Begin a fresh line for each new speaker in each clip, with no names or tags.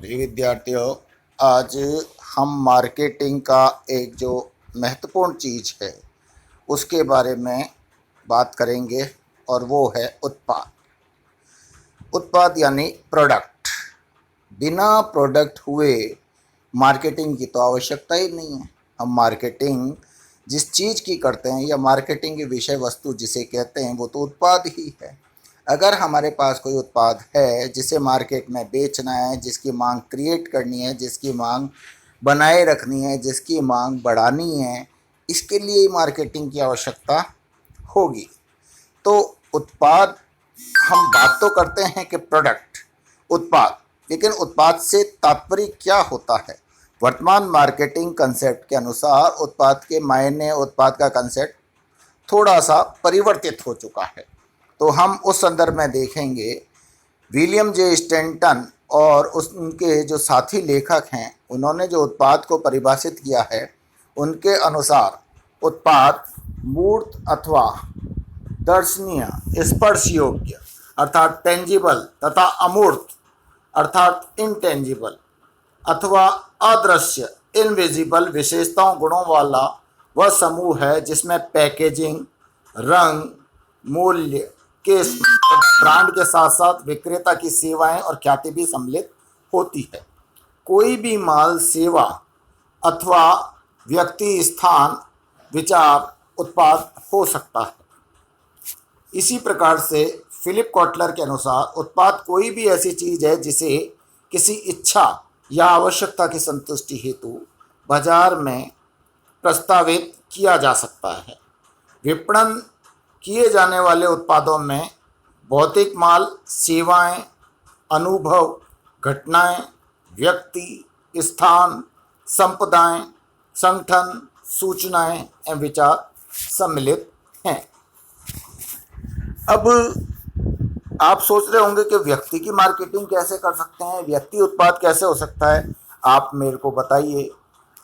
जी विद्यार्थियों, आज हम मार्केटिंग का एक जो महत्वपूर्ण चीज़ है उसके बारे में बात करेंगे और वो है उत्पाद। उत्पाद यानी प्रोडक्ट। बिना प्रोडक्ट हुए मार्केटिंग की तो आवश्यकता ही नहीं है। हम मार्केटिंग जिस चीज़ की करते हैं या मार्केटिंग की विषय वस्तु जिसे कहते हैं वो तो उत्पाद ही है। अगर हमारे पास कोई उत्पाद है जिसे मार्केट में बेचना है, जिसकी मांग क्रिएट करनी है, जिसकी मांग बनाए रखनी है, जिसकी मांग बढ़ानी है, इसके लिए मार्केटिंग की आवश्यकता होगी। तो उत्पाद, हम बात तो करते हैं कि प्रोडक्ट, उत्पाद, लेकिन उत्पाद से तात्पर्य क्या होता है? वर्तमान मार्केटिंग कंसेप्ट के अनुसार उत्पाद के मायने, उत्पाद का कंसेप्ट थोड़ा सा परिवर्तित हो चुका है। तो हम उस संदर्भ में देखेंगे विलियम जे स्टैंटन और उनके जो साथी लेखक हैं, उन्होंने जो उत्पाद को परिभाषित किया है, उनके अनुसार उत्पाद मूर्त अथवा दर्शनीय, स्पर्श योग्य अर्थात टेंजिबल तथा अमूर्त अर्थात इनटेंजिबल अथवा अदृश्य इनविजिबल विशेषताओं गुणों वाला वह समूह है जिसमें पैकेजिंग, रंग, मूल्य के ब्रांड के साथ साथ विक्रेता की सेवाएं और ख्याति भी सम्मिलित होती है। कोई भी माल, सेवा अथवा व्यक्ति, स्थान, विचार उत्पाद हो सकता है। इसी प्रकार से फिलिप कॉटलर के अनुसार उत्पाद कोई भी ऐसी चीज़ है जिसे किसी इच्छा या आवश्यकता की संतुष्टि हेतु बाजार में प्रस्तावित किया जा सकता है। विपणन किए जाने वाले उत्पादों में भौतिक माल, सेवाएं, अनुभव, घटनाएं, व्यक्ति, स्थान, संपदाएं, संगठन, सूचनाएं एवं विचार सम्मिलित हैं। अब आप सोच रहे होंगे कि व्यक्ति की मार्केटिंग कैसे कर सकते हैं, व्यक्ति उत्पाद कैसे हो सकता है? आप मेरे को बताइए।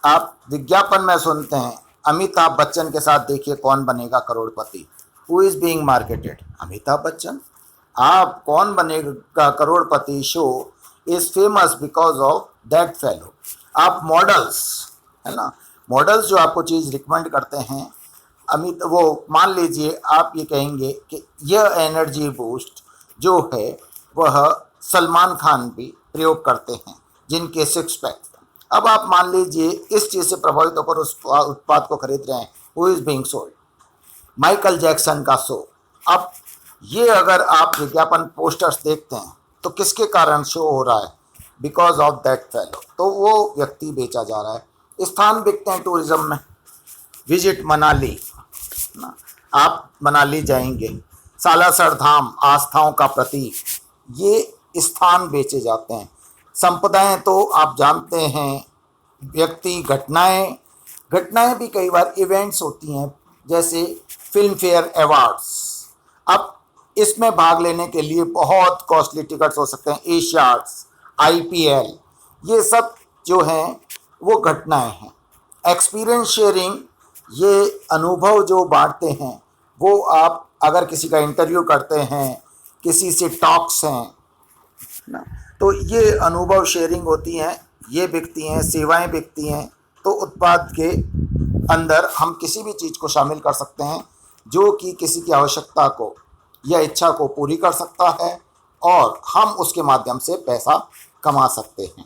आप विज्ञापन में सुनते हैं अमिताभ बच्चन के साथ देखिए Kaun Banega Crorepati. Who is being marketed? Amitabh Bachchan. आप Kaun Banega Crorepati show is famous because of that fellow. आप मॉडल्स, है ना, मॉडल्स जो आपको चीज़ रिकमेंड करते हैं, वो मान लीजिए आप ये कहेंगे कि यह एनर्जी बूस्ट जो है वह सलमान खान भी प्रयोग करते हैं जिनके सिक्स पैक। अब आप मान लीजिए इस चीज़ से प्रभावित होकर उस उत्पाद को खरीद रहे हैं। Who is being sold? Michael Jackson का शो। अब ये अगर आप विज्ञापन पोस्टर्स देखते हैं तो किसके कारण शो हो रहा है? Because of that fellow. तो वो व्यक्ति बेचा जा रहा है। स्थान बिकते हैं टूरिज्म में। विजिट मनाली ना, आप मनाली जाएंगे, सालासर धाम आस्थाओं का प्रतीक, ये स्थान बेचे जाते हैं। संपदाएं तो आप जानते हैं, व्यक्ति, घटनाएं, घटनाएं भी कई बार इवेंट्स होती हैं जैसे फिल्म फेयर अवार्ड्स। अब इसमें भाग लेने के लिए बहुत कॉस्टली टिकट्स हो सकते हैं। एशियाड्स, आईपीएल, ये सब जो हैं वो घटनाएं हैं। एक्सपीरियंस शेयरिंग, ये अनुभव जो बांटते हैं, वो आप अगर किसी का इंटरव्यू करते हैं, किसी से टॉक्स हैं ना, तो ये अनुभव शेयरिंग होती हैं, ये बिकती हैं। सेवाएं बिकती हैं। तो उत्पाद के अंदर हम किसी भी चीज़ को शामिल कर सकते हैं जो कि किसी की आवश्यकता को या इच्छा को पूरी कर सकता है और हम उसके माध्यम से पैसा कमा सकते हैं।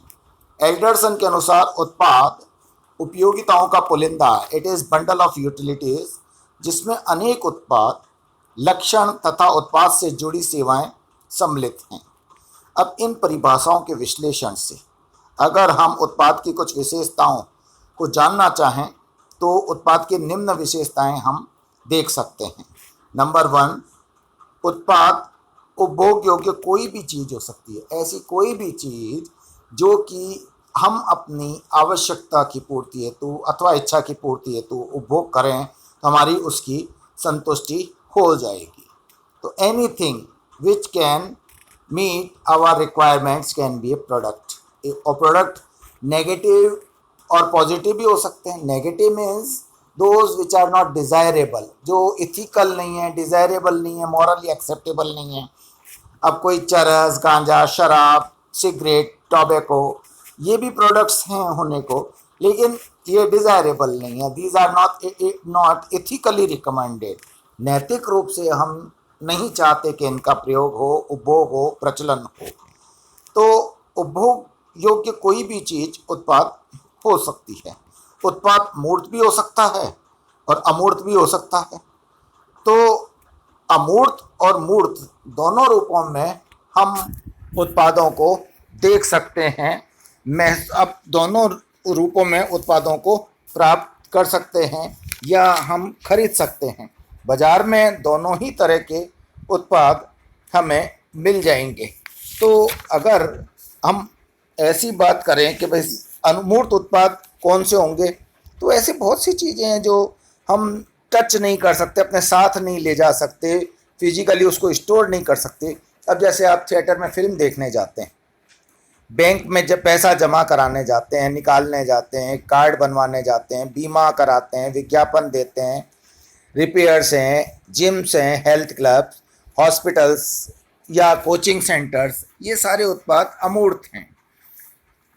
एल्डरसन के अनुसार उत्पाद उपयोगिताओं का पुलिंदा, it is bundle of utilities, जिसमें अनेक उत्पाद, लक्षण तथा उत्पाद से जुड़ी सेवाएं सम्मिलित हैं। अब इन परिभाषाओं के विश्लेषण से अगर हम उत्पाद की कुछ विशेषताओं को जानना चाहें तो उत्पाद की निम्न विशेषताएं हम देख सकते हैं। नंबर 1, उत्पाद उपभोग योग्य कोई भी चीज़ हो सकती है। ऐसी कोई भी चीज़ जो कि हम अपनी आवश्यकता की पूर्ति हेतु अथवा इच्छा की पूर्ति हेतु उपभोग करें तो हमारी उसकी संतुष्टि हो जाएगी। तो anything which can meet our requirements can be a product. और प्रोडक्ट नेगेटिव और पॉजिटिव भी हो सकते हैं। Negative means those which are not desirable, जो इथिकल नहीं है, डिज़ायरेबल नहीं है, मॉरली एक्सेप्टेबल नहीं है। अब कोई चरस, गांजा, शराब, सिगरेट, टोबैको, ये भी प्रोडक्ट्स हैं होने को, लेकिन ये डिज़ायरेबल नहीं है। These are not ethically recommended. नैतिक रूप से हम नहीं चाहते कि इनका प्रयोग हो, उपभोग हो, प्रचलन हो। तो उपभोग योग्य कोई भी चीज़ उत्पाद हो सकती है। उत्पाद मूर्त भी हो सकता है और अमूर्त भी हो सकता है। तो अमूर्त और मूर्त दोनों रूपों में हम उत्पादों को देख सकते हैं। मैं अब दोनों रूपों में उत्पादों को प्राप्त कर सकते हैं या हम खरीद सकते हैं। बाजार में दोनों ही तरह के उत्पाद हमें मिल जाएंगे। तो अगर हम ऐसी बात करें कि भाई अमूर्त उत्पाद कौन से होंगे, तो ऐसी बहुत सी चीज़ें हैं जो हम टच नहीं कर सकते, अपने साथ नहीं ले जा सकते, फिजिकली उसको स्टोर नहीं कर सकते। अब जैसे आप थिएटर में फिल्म देखने जाते हैं, बैंक में जब पैसा जमा कराने जाते हैं, निकालने जाते हैं, कार्ड बनवाने जाते हैं, बीमा कराते हैं, विज्ञापन देते हैं, रिपेयर्स हैं, जिम्स हैं, हेल्थ क्लब्स, हॉस्पिटल्स या कोचिंग सेंटर्स, ये सारे उत्पाद अमूर्त हैं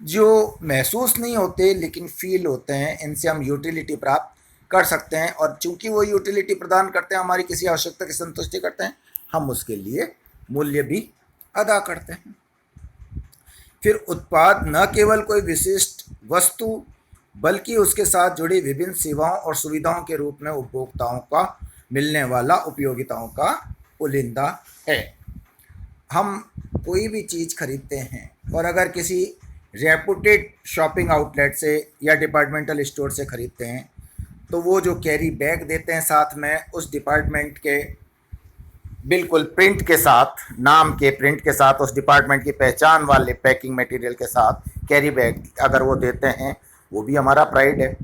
जो महसूस नहीं होते लेकिन फील होते हैं। इनसे हम यूटिलिटी प्राप्त कर सकते हैं और चूंकि वो यूटिलिटी प्रदान करते हैं, हमारी किसी आवश्यकता की संतुष्टि करते हैं, हम उसके लिए मूल्य भी अदा करते हैं। फिर उत्पाद न केवल कोई विशिष्ट वस्तु बल्कि उसके साथ जुड़ी विभिन्न सेवाओं और सुविधाओं के रूप में उपभोक्ताओं का मिलने वाला उपयोगिताओं का पुलिंदा है। हम कोई भी चीज़ खरीदते हैं और अगर किसी रेपुटेड शॉपिंग आउटलेट से या डिपार्टमेंटल स्टोर से खरीदते हैं, तो वो जो कैरी बैग देते हैं साथ में, उस डिपार्टमेंट के बिल्कुल प्रिंट के साथ, नाम के प्रिंट के साथ, उस डिपार्टमेंट की पहचान वाले पैकिंग मटेरियल के साथ कैरी बैग अगर वो देते हैं, वो भी हमारा प्राइड है।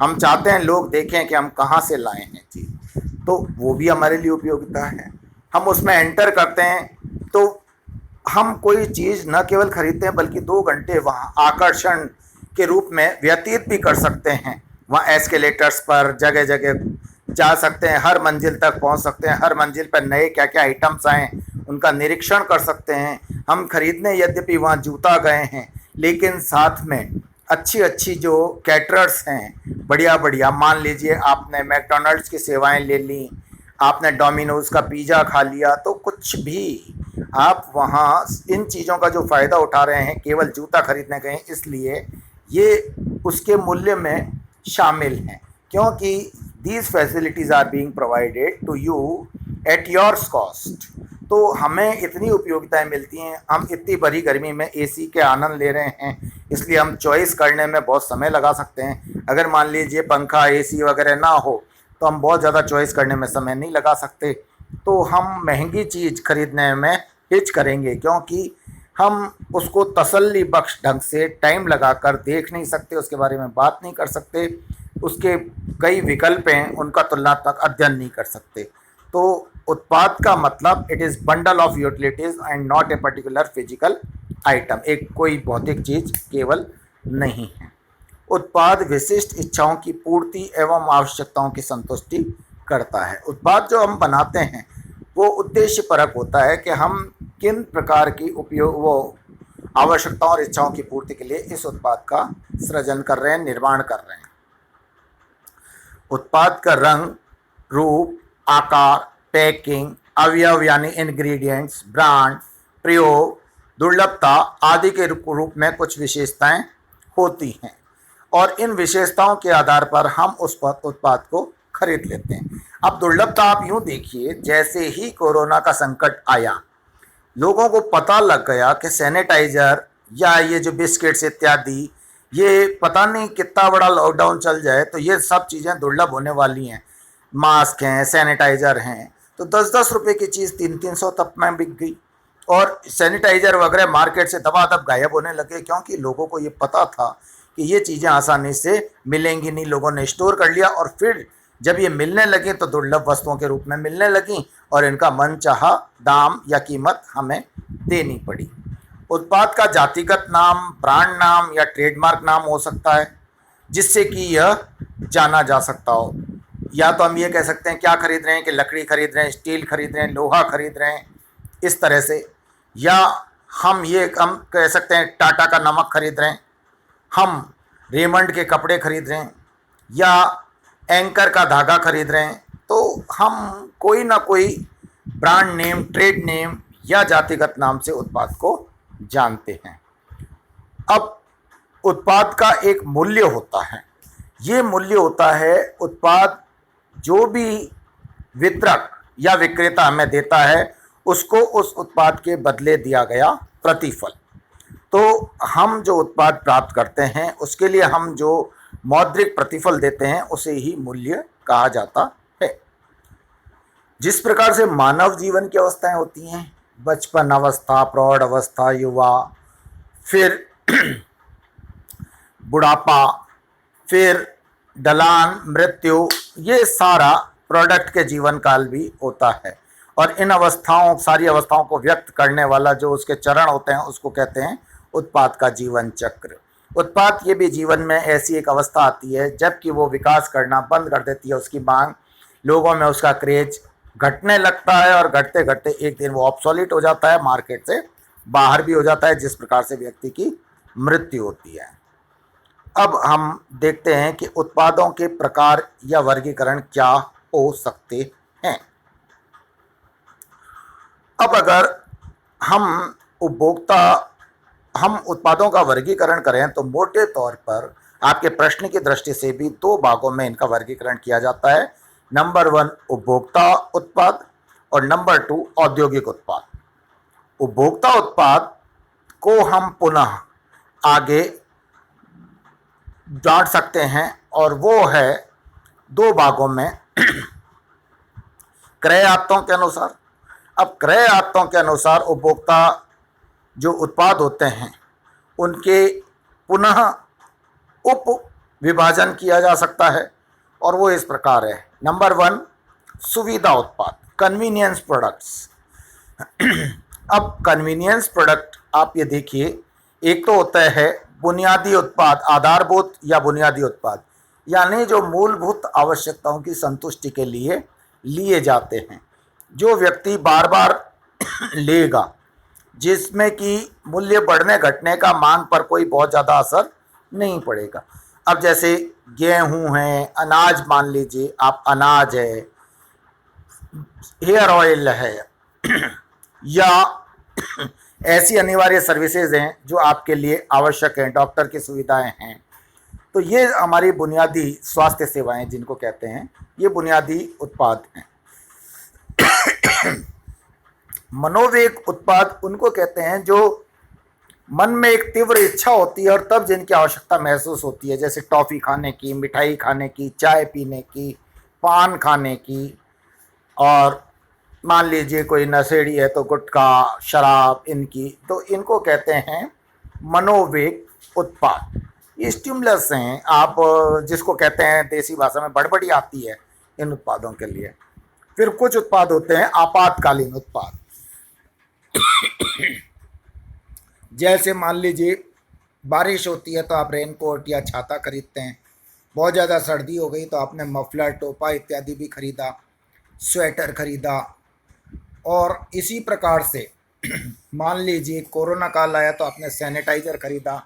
हम चाहते हैं लोग देखें कि हम कहाँ से लाए हैं चीज़, तो वो भी हमारे लिए उपयोगिता है। हम उसमें एंटर करते हैं तो हम कोई चीज़ न केवल खरीदते हैं बल्कि 2 घंटे वहाँ आकर्षण के रूप में व्यतीत भी कर सकते हैं। वहाँ एस्केलेटर्स पर जगह जगह जा सकते हैं, हर मंजिल तक पहुँच सकते हैं, हर मंजिल पर नए क्या क्या आइटम्स आए उनका निरीक्षण कर सकते हैं। हम खरीदने यद्यपि वहाँ जूता गए हैं, लेकिन साथ में अच्छी अच्छी जो कैटरर्स हैं, बढ़िया बढ़िया, मान लीजिए आपने मैकडॉनल्ड्स की सेवाएं ले ली, आपने डोमिनोज़ का पिज़्ज़ा खा लिया, तो कुछ भी आप वहाँ इन चीज़ों का जो फ़ायदा उठा रहे हैं, केवल जूता खरीदने गए इसलिए ये उसके मूल्य में शामिल हैं, क्योंकि these facilities are being provided to you at your cost. तो हमें इतनी उपयोगिताएं मिलती हैं, हम इतनी बड़ी गर्मी में एसी के आनंद ले रहे हैं, इसलिए हम चॉइस करने में बहुत समय लगा सकते हैं। अगर मान लीजिए पंखा एसी वगैरह ना हो तो हम बहुत ज़्यादा चॉइस करने में समय नहीं लगा सकते, तो हम महंगी चीज़ खरीदने में हिच करेंगे, क्योंकि हम उसको तसल्ली बख्श ढंग से टाइम लगाकर देख नहीं सकते, उसके बारे में बात नहीं कर सकते, उसके कई विकल्प हैं उनका तुलनात्मक अध्ययन नहीं कर सकते। तो उत्पाद का मतलब it is bundle of utilities and not a particular physical item, एक कोई भौतिक चीज़ केवल नहीं है। उत्पाद विशिष्ट इच्छाओं की पूर्ति एवं आवश्यकताओं की संतुष्टि करता है। उत्पाद जो हम बनाते हैं वो उद्देश्यपरक होता है कि हम किन प्रकार की वो आवश्यकताओं और इच्छाओं की पूर्ति के लिए इस उत्पाद का सृजन कर रहे हैं, निर्माण कर रहे हैं। उत्पाद का रंग, रूप, आकार, पैकिंग, अवयव यानी इंग्रेडिएंट्स, ब्रांड, प्रयोग, दुर्लभता आदि के रूप में कुछ विशेषताएं होती हैं और इन विशेषताओं के आधार पर हम उस उत्पाद को खरीद लेते हैं। अब दुर्लभता आप यूँ देखिए, जैसे ही कोरोना का संकट आया, लोगों को पता लग गया कि सैनिटाइज़र या ये जो बिस्किट्स इत्यादि, ये पता नहीं कितना बड़ा लॉकडाउन चल जाए तो ये सब चीज़ें दुर्लभ होने वाली हैं। मास्क हैं, सैनिटाइज़र हैं, तो 10-10 रुपए की चीज़ 300-300 तक में बिक गई और सैनिटाइज़र वगैरह मार्केट से दबादब गायब होने लगे, क्योंकि लोगों को ये पता था कि ये चीज़ें आसानी से मिलेंगी नहीं। लोगों ने स्टोर कर लिया और फिर जब ये मिलने लगी तो दुर्लभ वस्तुओं के रूप में मिलने लगी और इनका मनचाहा दाम या कीमत हमें देनी पड़ी। उत्पाद का जातिगत नाम, ब्रांड नाम या ट्रेडमार्क नाम हो सकता है जिससे कि यह जाना जा सकता हो। या तो हम ये कह सकते हैं क्या खरीद रहे हैं कि लकड़ी खरीद रहे हैं, स्टील खरीद रहे हैं, लोहा खरीद रहे हैं, इस तरह से। या हम कह सकते हैं टाटा का नमक खरीद रहे हैं, हम रेमंड के कपड़े खरीद रहे हैं या एंकर का धागा खरीद रहे हैं, तो हम कोई ना कोई ब्रांड नेम, ट्रेड नेम या जातिगत नाम से उत्पाद को जानते हैं। अब उत्पाद का एक मूल्य होता है। ये मूल्य होता है उत्पाद जो भी वितरक या विक्रेता हमें देता है उसको उस उत्पाद के बदले दिया गया प्रतिफल। तो हम जो उत्पाद प्राप्त करते हैं उसके लिए हम जो मौद्रिक प्रतिफल देते हैं उसे ही मूल्य कहा जाता है। जिस प्रकार से मानव जीवन की अवस्थाएं होती हैं, बचपन अवस्था, प्रौढ़ अवस्था, युवा, फिर बुढ़ापा, फिर ढलान, मृत्यु, ये सारा प्रोडक्ट के जीवन काल भी होता है। और इन अवस्थाओं, सारी अवस्थाओं को व्यक्त करने वाला जो उसके चरण होते हैं उसको कहते हैं उत्पाद का जीवन चक्र। उत्पाद ये भी जीवन में ऐसी एक अवस्था आती है जबकि वो विकास करना बंद कर देती है, उसकी मांग, लोगों में उसका क्रेज घटने लगता है और घटते घटते एक दिन वो ऑब्सोलीट हो जाता है, मार्केट से बाहर भी हो जाता है, जिस प्रकार से व्यक्ति की मृत्यु होती है। अब हम देखते हैं कि उत्पादों के प्रकार या वर्गीकरण क्या हो सकते हैं। अब अगर हम उत्पादों का वर्गीकरण करें तो मोटे तौर पर आपके प्रश्न की दृष्टि से भी दो भागों में इनका वर्गीकरण किया जाता है। नंबर 1 उपभोक्ता उत्पाद और नंबर 2 औद्योगिक उत्पाद। उपभोक्ता उत्पाद को हम पुनः आगे बांट सकते हैं और वो है दो भागों में क्रय आदतों के अनुसार। अब क्रय आदतों के अनुसार उपभोक्ता जो उत्पाद होते हैं उनके पुनः उप विभाजन किया जा सकता है और वो इस प्रकार है। नंबर 1 सुविधा उत्पाद, कन्वीनियंस प्रोडक्ट्स। अब कन्वीनियंस प्रोडक्ट आप ये देखिए, एक तो होता है बुनियादी उत्पाद, आधारभूत या बुनियादी उत्पाद, यानी जो मूलभूत आवश्यकताओं की संतुष्टि के लिए लिए जाते हैं, जो व्यक्ति बार बार लेगा, जिसमें कि मूल्य बढ़ने घटने का मांग पर कोई बहुत ज़्यादा असर नहीं पड़ेगा। अब जैसे गेहूं है, अनाज मान लीजिए आप, अनाज है, हेयर ऑयल है या ऐसी अनिवार्य सर्विसेज हैं जो आपके लिए आवश्यक हैं, डॉक्टर की सुविधाएं हैं, तो ये हमारी बुनियादी स्वास्थ्य सेवाएं जिनको कहते हैं, ये बुनियादी उत्पाद हैं। मनोवेग उत्पाद उनको कहते हैं जो मन में एक तीव्र इच्छा होती है और तब जिनकी आवश्यकता महसूस होती है, जैसे टॉफ़ी खाने की, मिठाई खाने की, चाय पीने की, पान खाने की, और मान लीजिए कोई नशेड़ी है तो गुटखा, शराब, इनकी, तो इनको कहते हैं मनोवेग उत्पाद। ये स्टिमुलस हैं, आप जिसको कहते हैं देसी भाषा में बड़बड़ी आती है इन उत्पादों के लिए। फिर कुछ उत्पाद होते हैं आपातकालीन उत्पाद। जैसे मान लीजिए बारिश होती है तो आप रेनकोट या छाता खरीदते हैं, बहुत ज़्यादा सर्दी हो गई तो आपने मफलर, टोपा इत्यादि भी खरीदा, स्वेटर खरीदा। और इसी प्रकार से मान लीजिए कोरोना काल आया तो आपने सैनिटाइज़र खरीदा,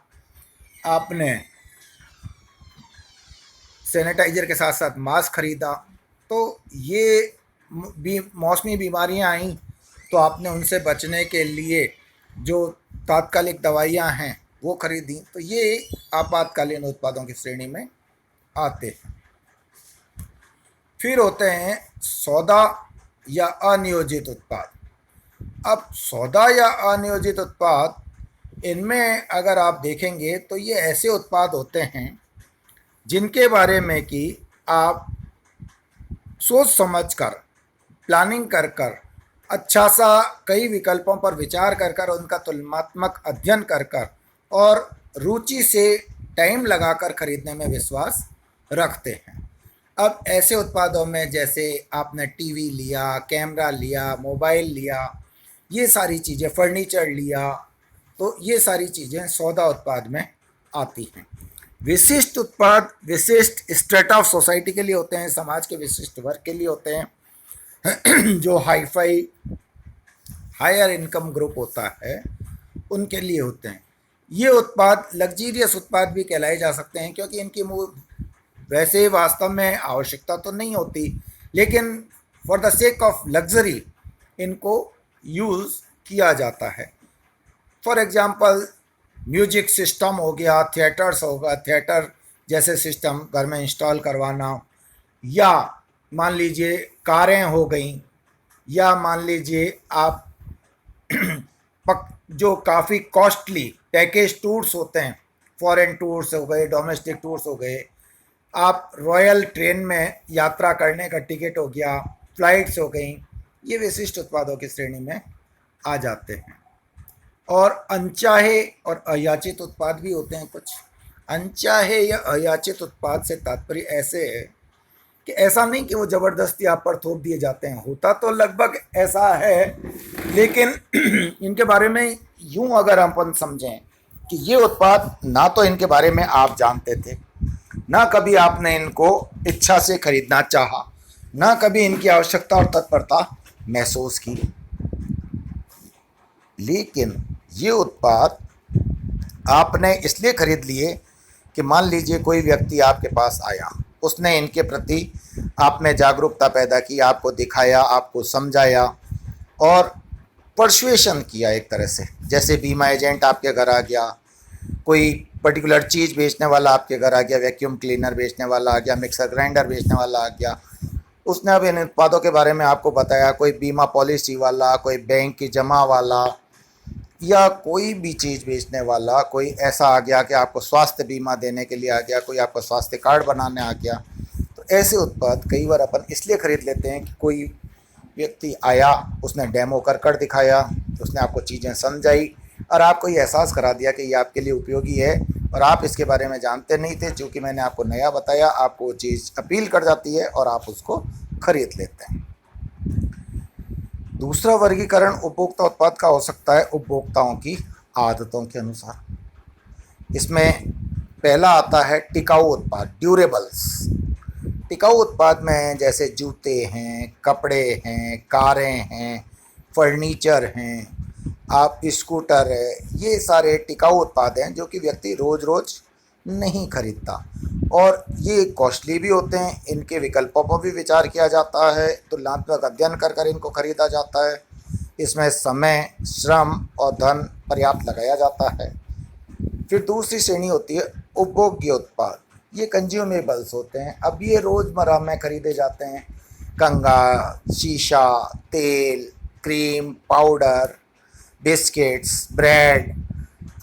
आपने सैनिटाइज़र के साथ साथ मास्क खरीदा। तो ये भी मौसमी बीमारियां आई तो आपने उनसे बचने के लिए जो तात्कालिक दवाइयां हैं वो खरीदी। तो ये आपातकालीन उत्पादों की श्रेणी में आते हैं। फिर होते हैं सौदा या अनियोजित उत्पाद। अब सौदा या अनियोजित उत्पाद, इनमें अगर आप देखेंगे तो ये ऐसे उत्पाद होते हैं जिनके बारे में कि आप सोच समझ कर, प्लानिंग कर कर, अच्छा सा कई विकल्पों पर विचार कर कर, उनका तुलनात्मक अध्ययन कर कर और रुचि से टाइम लगाकर खरीदने में विश्वास रखते हैं। अब ऐसे उत्पादों में जैसे आपने टीवी लिया, कैमरा लिया, मोबाइल लिया, ये सारी चीज़ें, फर्नीचर लिया, तो ये सारी चीज़ें सौदा उत्पाद में आती हैं। विशिष्ट उत्पाद विशिष्ट स्ट्रेटा ऑफ सोसाइटी के लिए होते हैं, समाज के विशिष्ट वर्ग के लिए होते हैं, जो हाईफाई हायर इनकम ग्रुप होता है उनके लिए होते हैं। ये उत्पाद लग्जीरियस उत्पाद भी कहलाए जा सकते हैं, क्योंकि इनकी वैसे वास्तव में आवश्यकता तो नहीं होती, लेकिन for the sake of luxury इनको यूज़ किया जाता है। फॉर एग्जांपल म्यूजिक सिस्टम हो गया, थिएटर्स होगा, थिएटर जैसे सिस्टम घर में इंस्टॉल करवाना, या मान लीजिए कारें हो गई, या मान लीजिए आप जो काफ़ी कॉस्टली पैकेज टूर्स होते हैं, फॉरेन टूर्स हो गए, डोमेस्टिक टूर्स हो गए, आप रॉयल ट्रेन में यात्रा करने का टिकट हो गया, फ्लाइट्स हो गई, ये विशिष्ट उत्पादों की श्रेणी में आ जाते हैं। और अनचाहे और अयाचित उत्पाद भी होते हैं कुछ। अनचाहे या अयाचित उत्पाद से तात्पर्य ऐसे है कि ऐसा नहीं कि वो ज़बरदस्ती आप पर थोप दिए जाते हैं, होता तो लगभग ऐसा है, लेकिन इनके बारे में यूं अगर अपन समझें कि ये उत्पाद ना तो इनके बारे में आप जानते थे, ना कभी आपने इनको इच्छा से खरीदना चाहा, ना कभी इनकी आवश्यकता और तत्परता महसूस की, लेकिन ये उत्पाद आपने इसलिए खरीद लिए कि मान लीजिए कोई व्यक्ति आपके पास आया, उसने इनके प्रति आप में जागरूकता पैदा की, आपको दिखाया, आपको समझाया और परसुएशन किया एक तरह से। जैसे बीमा एजेंट आपके घर आ गया, कोई पर्टिकुलर चीज़ बेचने वाला आपके घर आ गया, वैक्यूम क्लीनर बेचने वाला आ गया, मिक्सर ग्राइंडर बेचने वाला आ गया, उसने अब इन उत्पादों के बारे में आपको बताया। कोई बीमा पॉलिसी वाला, कोई बैंक की जमा वाला, या कोई भी चीज़ बेचने वाला कोई ऐसा आ गया कि आपको स्वास्थ्य बीमा देने के लिए आ गया, कोई आपको स्वास्थ्य कार्ड बनाने आ गया। तो ऐसे उत्पाद कई बार अपन इसलिए ख़रीद लेते हैं कि कोई व्यक्ति आया, उसने डेमो कर दिखाया, उसने आपको चीज़ें समझाई और आपको ये एहसास करा दिया कि ये आपके लिए उपयोगी है, और आप इसके बारे में जानते नहीं थे। चूँकि मैंने आपको नया बताया, आपको वो चीज़ अपील कर जाती है और आप उसको खरीद लेते हैं। दूसरा वर्गीकरण उपभोक्ता उत्पाद का हो सकता है उपभोक्ताओं की आदतों के अनुसार। इसमें पहला आता है टिकाऊ उत्पाद, ड्यूरेबल्स। टिकाऊ उत्पाद में जैसे जूते हैं, कपड़े हैं, कारें हैं, फर्नीचर हैं, आप स्कूटर है, ये सारे टिकाऊ उत्पाद हैं जो कि व्यक्ति रोज़ रोज़ नहीं खरीदता, और ये कॉस्टली भी होते हैं। इनके विकल्पों पर भी विचार किया जाता है, तुलनात्मक अध्ययन कर कर इनको खरीदा जाता है। इसमें समय, श्रम और धन पर्याप्त लगाया जाता है। फिर दूसरी श्रेणी होती है उपभोग्य उत्पाद। ये कंज्यूमेबल्स होते हैं, अब ये रोज़मर्रा में खरीदे जाते हैं। कंघा, शीशा, तेल, क्रीम, पाउडर, बिस्किट्स, ब्रेड।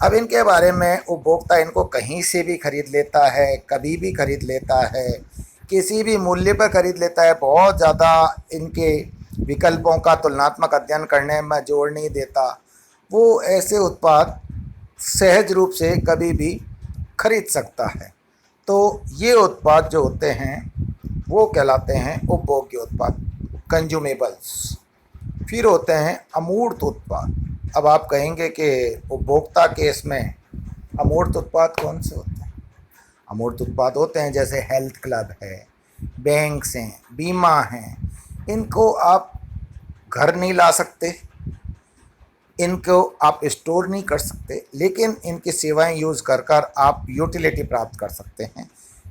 अब इनके बारे में उपभोक्ता इनको कहीं से भी खरीद लेता है, कभी भी खरीद लेता है, किसी भी मूल्य पर खरीद लेता है, बहुत ज़्यादा इनके विकल्पों का तुलनात्मक अध्ययन करने में जोर नहीं देता। वो ऐसे उत्पाद सहज रूप से कभी भी खरीद सकता है। तो ये उत्पाद जो होते हैं वो कहलाते हैं उपभोग्य उत्पाद, कंज्यूमेबल्स। फिर होते हैं अमूर्त उत्पाद। अब आप कहेंगे कि उपभोक्ता केस में अमूर्त उत्पाद कौन से होते हैं? अमूर्त उत्पाद होते हैं जैसे हेल्थ क्लब है, बैंक्स हैं, बीमा हैं। इनको आप घर नहीं ला सकते, इनको आप स्टोर नहीं कर सकते, लेकिन इनकी सेवाएं यूज़ कर कर आप यूटिलिटी प्राप्त कर सकते हैं।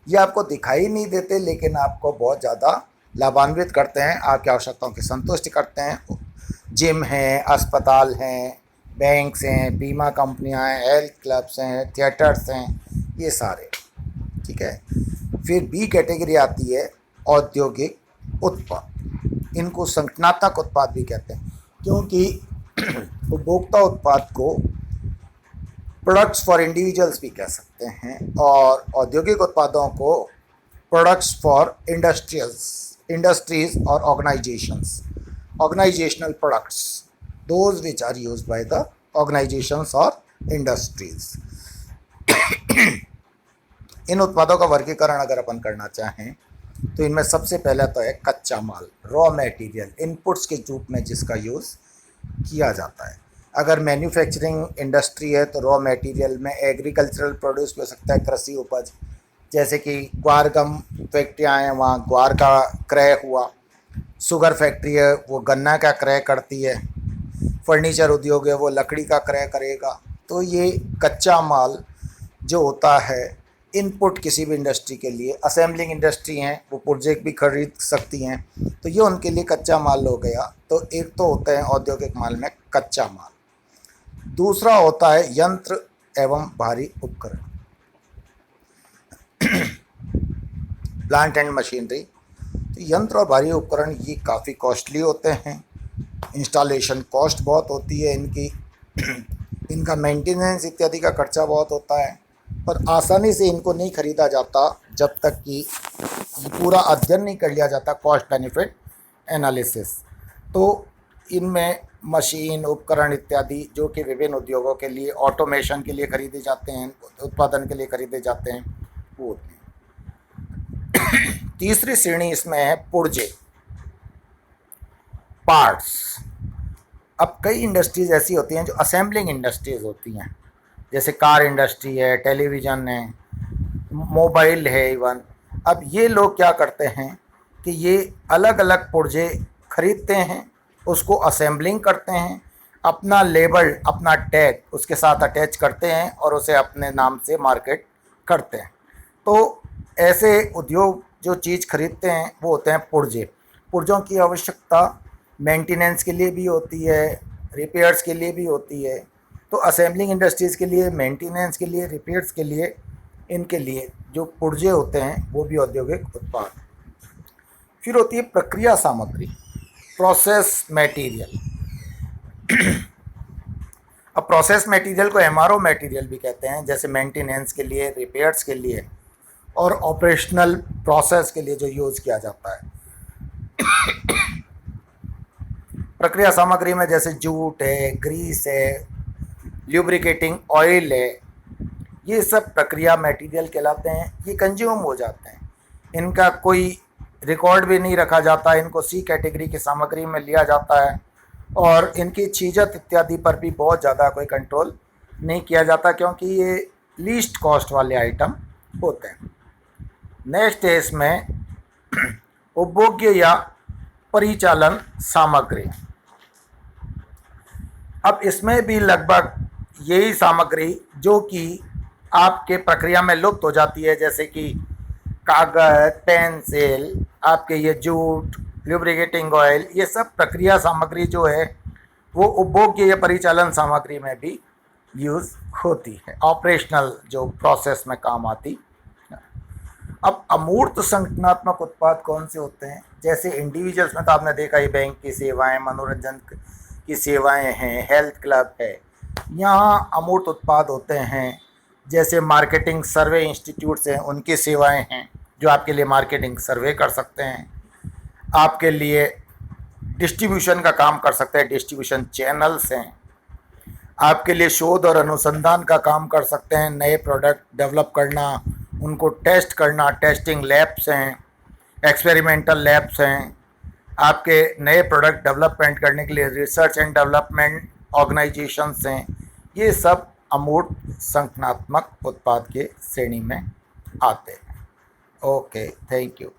ये आपको दिखाई नहीं देते, लेकिन आपको बहुत ज़्यादा लाभान्वित करते हैं, आपकी आवश्यकताओं की संतुष्टि करते हैं। जिम हैं, अस्पताल हैं, बैंक्स हैं, बीमा कंपनियां हैं, हेल्थ क्लब्स हैं, थिएटर्स हैं, ये सारे। ठीक है। फिर बी कैटेगरी आती है औद्योगिक उत्पाद। इनको संगठनात्मक उत्पाद भी कहते हैं, क्योंकि उपभोक्ता उत्पाद को प्रोडक्ट्स फॉर इंडिविजुअल्स भी कह सकते हैं, और औद्योगिक उत्पादों को प्रोडक्ट्स फॉर इंडस्ट्रीज और organisations, organizational products, those which are used by the organizations or industries। इन उत्पादों का वर्गीकरण अगर अपन करना चाहें तो इनमें सबसे पहला तो है कच्चा माल, रॉ मटेरियल, इनपुट्स के रूप में जिसका यूज़ किया जाता है। अगर मैन्युफैक्चरिंग इंडस्ट्री है तो रॉ मटेरियल में एग्रीकल्चरल प्रोड्यूस भी हो सकता है, कृषि उपज, जैसे कि ग्वार गम फैक्ट्रियाँ हैं, वहाँ ग्वार का क्रय हुआ। शुगर फैक्ट्री है, वो गन्ना का क्रय करती है। फर्नीचर उद्योग है, वो लकड़ी का क्रय करेगा। तो ये कच्चा माल जो होता है, इनपुट किसी भी इंडस्ट्री के लिए, असेंबलिंग इंडस्ट्री हैं वो पुर्जे भी खरीद सकती हैं, तो ये उनके लिए कच्चा माल हो गया। तो एक तो होता है औद्योगिक माल में कच्चा माल, दूसरा होता है यंत्र एवं भारी उपकरण, प्लांट एंड मशीनरी। तो यंत्र और भारी उपकरण ये काफ़ी कॉस्टली होते हैं, इंस्टॉलेशन कॉस्ट बहुत होती है इनकी, इनका मेंटेनेंस इत्यादि का खर्चा बहुत होता है, पर आसानी से इनको नहीं खरीदा जाता जब तक कि पूरा अध्ययन नहीं कर लिया जाता, कॉस्ट बेनिफिट एनालिसिस। तो इनमें मशीन उपकरण इत्यादि जो कि विभिन्न उद्योगों के लिए, ऑटोमेशन के लिए खरीदे जाते हैं, उत्पादन के लिए खरीदे जाते हैं, वो होते हैं। तीसरी श्रेणी इसमें है पुर्जे, पार्ट्स। अब कई इंडस्ट्रीज ऐसी होती हैं जो असेंबलिंग इंडस्ट्रीज होती हैं, जैसे कार इंडस्ट्री है, टेलीविज़न है, मोबाइल है इवन। अब ये लोग क्या करते हैं कि ये अलग अलग पुर्जे खरीदते हैं, उसको असेंबलिंग करते हैं, अपना लेबल, अपना टैग उसके साथ अटैच करते हैं और उसे अपने नाम से मार्केट करते हैं। तो ऐसे उद्योग जो चीज़ खरीदते हैं वो होते हैं पुर्जे। पुर्जों की आवश्यकता मेंटेनेंस के लिए भी होती है, रिपेयर्स के लिए भी होती है। तो असेंबलिंग इंडस्ट्रीज़ के लिए, मेंटेनेंस के लिए, रिपेयर्स के लिए, इनके लिए जो पुर्जे होते हैं वो भी औद्योगिक उत्पाद। फिर होती है प्रक्रिया सामग्री, प्रोसेस मटेरियल। अब प्रोसेस मटेरियल को एमआरओ मटेरियल भी कहते हैं, जैसे मेंटेनेंस के लिए, रिपेयर्स के लिए और ऑपरेशनल प्रोसेस के लिए जो यूज़ किया जाता है। प्रक्रिया सामग्री में जैसे जूट है, ग्रीस है, ल्यूब्रिकेटिंग ऑयल है, ये सब प्रक्रिया मटेरियल कहलाते हैं। ये कंज्यूम हो जाते हैं, इनका कोई रिकॉर्ड भी नहीं रखा जाता, इनको सी कैटेगरी की सामग्री में लिया जाता है और इनकी छीजत इत्यादि पर भी बहुत ज़्यादा कोई कंट्रोल नहीं किया जाता, क्योंकि ये लीस्ट कॉस्ट वाले आइटम होते हैं। नेक्स्ट है इसमें उपभोग्य या परिचालन सामग्री। अब इसमें भी लगभग यही सामग्री जो कि आपके प्रक्रिया में लुप्त हो जाती है, जैसे कि कागज़, पेंसिल, आपके ये जूट, ल्यूब्रिकेटिंग ऑयल, ये सब प्रक्रिया सामग्री जो है वो उपभोग्य या परिचालन सामग्री में भी यूज़ होती है, ऑपरेशनल जो प्रोसेस में काम आती। अब अमूर्त संगठनात्मक उत्पाद कौन से होते हैं? जैसे इंडिविजुअल्स में तो आपने देखा ही, बैंक की सेवाएं, मनोरंजन की सेवाएं हैं, हेल्थ क्लब है। यहाँ अमूर्त उत्पाद होते हैं, जैसे मार्केटिंग सर्वे इंस्टीट्यूट्स हैं, उनकी सेवाएं हैं जो आपके लिए मार्केटिंग सर्वे कर सकते हैं, आपके लिए डिस्ट्रीब्यूशन का काम कर सकते हैं, डिस्ट्रीब्यूशन चैनल्स हैं, आपके लिए शोध और अनुसंधान का काम कर सकते हैं, नए प्रोडक्ट डेवलप करना, उनको टेस्ट करना, टेस्टिंग लैब्स हैं, एक्सपेरिमेंटल लैब्स हैं, आपके नए प्रोडक्ट डेवलपमेंट करने के लिए रिसर्च एंड डेवलपमेंट ऑर्गेनाइजेशंस हैं। ये सब अमूर्त संगठनात्मक उत्पाद के श्रेणी में आते हैं। Okay, thank you.